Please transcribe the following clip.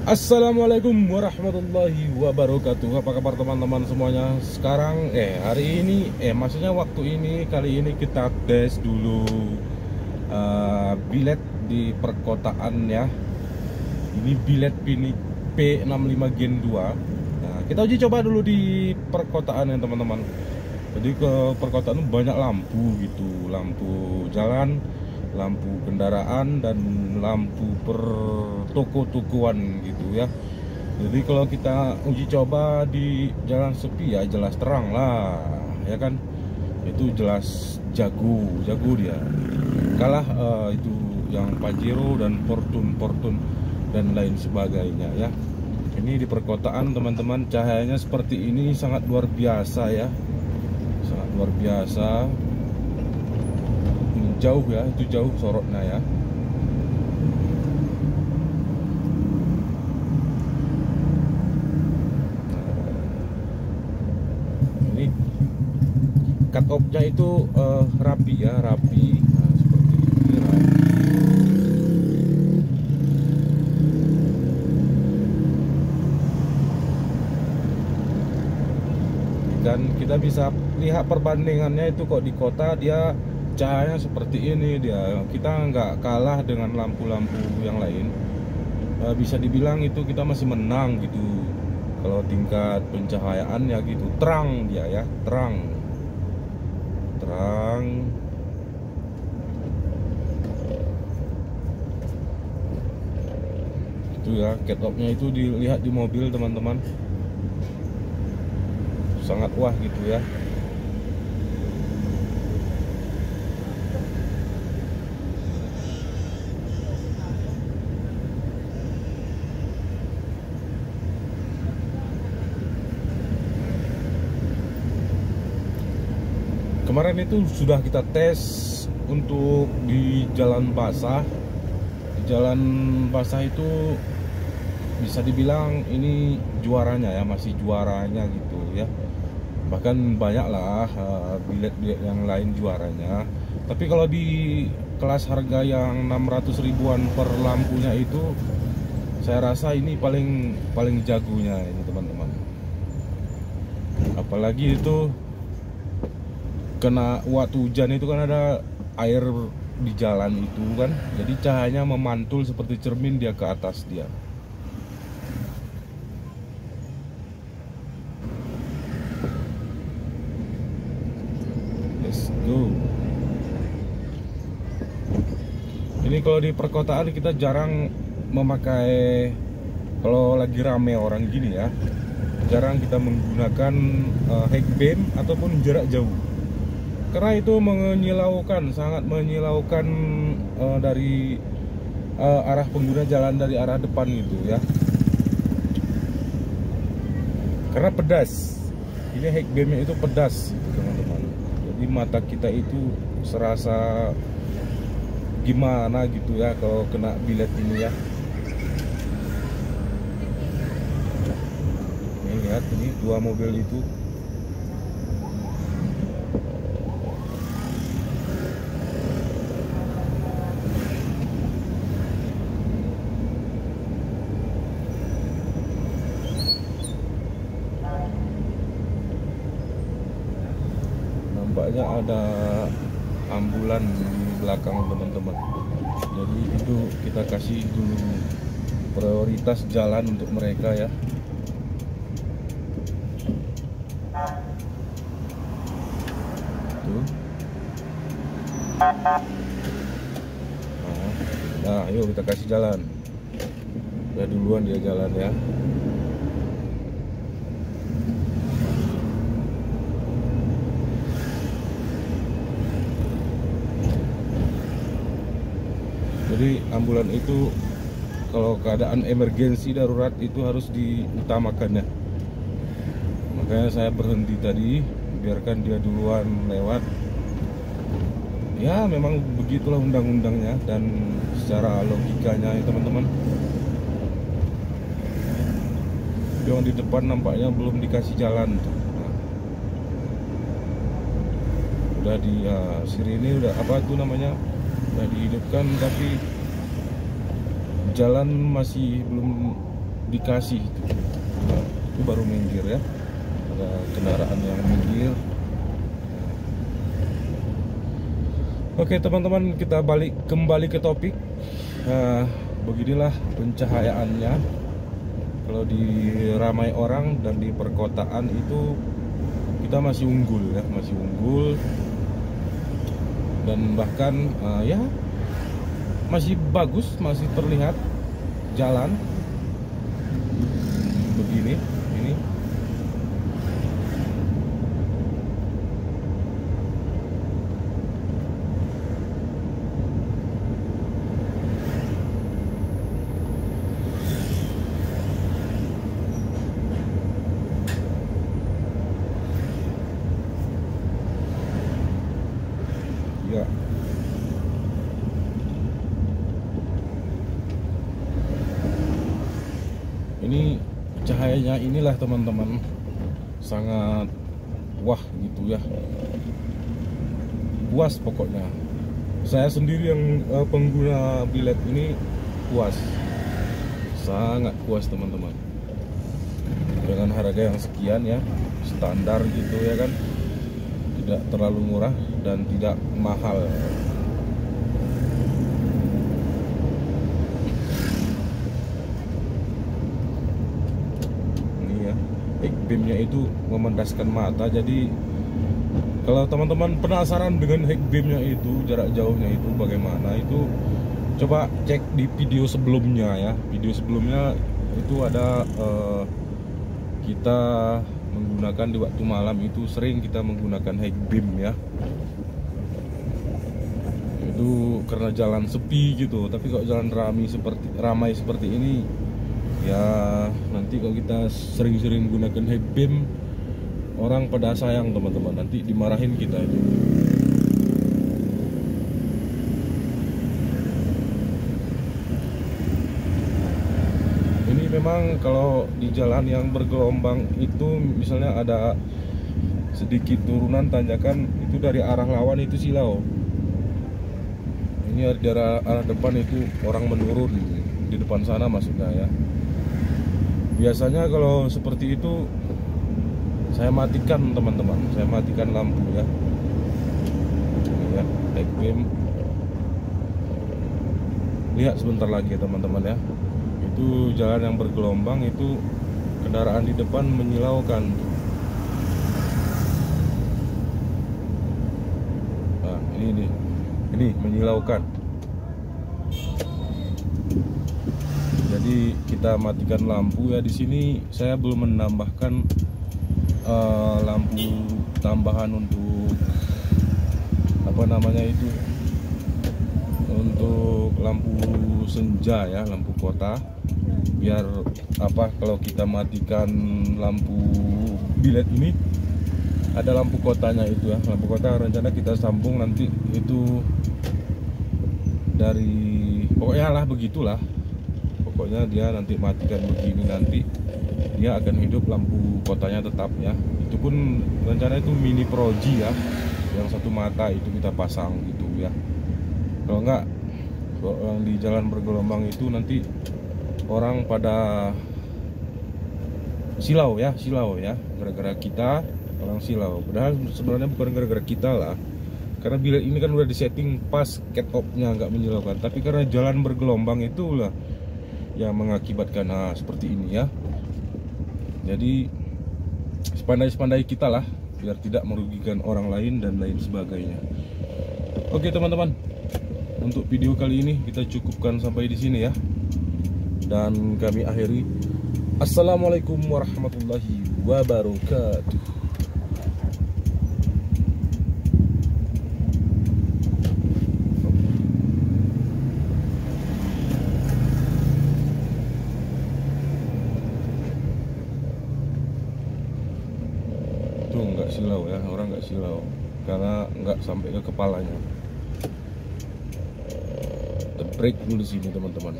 Assalamualaikum warahmatullahi wabarakatuh. Apa kabar teman-teman semuanya? Sekarang hari ini maksudnya waktu ini kali ini kita tes dulu bilet di perkotaan ya. Ini bilet P65 Gen 2. Nah, kita uji coba dulu di perkotaan ya teman-teman. Jadi ke perkotaan banyak lampu gitu, lampu jalan, lampu kendaraan, dan lampu per toko-tokoan gitu ya. Jadi kalau kita uji coba di jalan sepi ya jelas terang lah ya kan, itu jelas jago dia. Kalah itu yang Pajero dan Fortune dan lain sebagainya ya. Ini di perkotaan teman-teman, cahayanya seperti ini sangat luar biasa ya, sangat luar biasa. Jauh ya, itu jauh sorotnya ya. Ini cut off-nya itu rapi ya, rapi. Nah, seperti ini rapi. Dan kita bisa lihat perbandingannya itu kok di kota dia cahayanya seperti ini dia. Kita nggak kalah dengan lampu-lampu yang lain. Bisa dibilang itu kita masih menang gitu. Kalau tingkat pencahayaan ya gitu, terang dia ya, terang. Itu ya, cut off-nya itu dilihat di mobil teman-teman. Sangat wah gitu ya. Kemarin itu sudah kita tes untuk di jalan basah. Di jalan basah itu bisa dibilang ini juaranya ya, masih juaranya gitu ya. Bahkan banyak lah bilet-bilet yang lain juaranya. Tapi kalau di kelas harga yang 600 ribuan per lampunya itu, saya rasa ini paling jagonya ini teman-teman. Apalagi itu kena waktu hujan itu kan ada air di jalan itu kan, jadi cahayanya memantul seperti cermin dia ke atas dia. Let's go. Ini kalau di perkotaan kita jarang memakai, kalau lagi rame orang gini ya, jarang kita menggunakan high beam ataupun jarak jauh. Karena itu menyilaukan, sangat menyilaukan dari arah pengguna jalan, dari arah depan gitu ya. Karena pedas. Ini high beamnya itu pedas gitu, teman-teman. Jadi mata kita itu serasa gimana gitu ya kalau kena bilet ini ya. Ini lihat, ini dua mobil itu. Nampaknya ada ambulan di belakang teman-teman. Jadi itu kita kasih dulu prioritas jalan untuk mereka ya. Tuh. Nah, yuk kita kasih jalan. Udah duluan dia jalan ya. Jadi ambulan itu kalau keadaan emergensi darurat itu harus diutamakan ya. Makanya saya berhenti tadi, biarkan dia duluan lewat. Ya memang begitulah undang-undangnya dan secara logikanya ya teman-teman. Yang di depan nampaknya belum dikasih jalan tuh. Nah, udah di sirine udah apa tuh namanya, udah dihidupkan, tapi jalan masih belum dikasih itu. Nah, itu baru minggir ya, ada kendaraan yang minggir. Oke teman-teman, kita kembali ke topik. Beginilah pencahayaannya kalau di ramai orang dan di perkotaan itu kita masih unggul ya, masih unggul, dan bahkan ya masih bagus, masih terlihat jalan begini ini. Ya. Ini cahayanya inilah teman-teman, sangat wah gitu ya, puas pokoknya. Saya sendiri yang pengguna bilet ini puas, sangat puas teman-teman, dengan harga yang sekian ya, standar gitu ya kan, tidak terlalu murah dan tidak mahal. Beamnya itu memandaskan mata. Jadi kalau teman-teman penasaran dengan high beamnya itu, jarak jauhnya itu bagaimana, itu coba cek di video sebelumnya ya. Video sebelumnya itu ada kita menggunakan di waktu malam itu, sering kita menggunakan high beam ya. Itu karena jalan sepi gitu. Tapi kalau jalan ramai seperti ini ya, nanti kalau kita sering-sering gunakan high beam, orang pada sayang teman-teman, nanti dimarahin kita itu. Ini memang kalau di jalan yang bergelombang itu, misalnya ada sedikit turunan tanjakan, itu dari arah lawan itu silau. Ini dari arah depan itu orang menurun di depan sana maksudnya ya. Biasanya kalau seperti itu saya matikan teman-teman, saya matikan lampu ya. Ini ya, high beam. Lihat sebentar lagi ya teman-teman ya. Itu jalan yang bergelombang, itu kendaraan di depan menyilaukan. Nah, ini menyilaukan. Jadi kita matikan lampu ya. Di sini saya belum menambahkan lampu tambahan untuk apa namanya itu, untuk lampu senja ya, lampu kota. Biar apa, kalau kita matikan lampu bilet ini ada lampu kotanya itu ya. Lampu kota rencana kita sambung nanti itu dari, pokoknya lah begitulah. Pokoknya dia nanti matikan begini, nanti dia akan hidup lampu kotanya tetap ya. Itu pun rencana itu mini proji ya, yang satu mata itu kita pasang gitu ya. Kalau enggak, kalau di jalan bergelombang itu nanti orang pada silau ya, gara-gara kita orang silau. Padahal sebenarnya bukan gara-gara kita lah, karena bilet ini kan udah disetting pas cut off-nya nggak menyilaukan. Tapi karena jalan bergelombang itulah yang mengakibatkan seperti ini ya. Jadi sepandai-sepandai kita lah, biar tidak merugikan orang lain dan lain sebagainya. Oke teman-teman, untuk video kali ini kita cukupkan sampai di sini ya, dan kami akhiri. Assalamualaikum warahmatullahi wabarakatuh. Itu nggak silau ya, orang nggak silau karena nggak sampai ke kepalanya. Break dulu di sini teman-teman.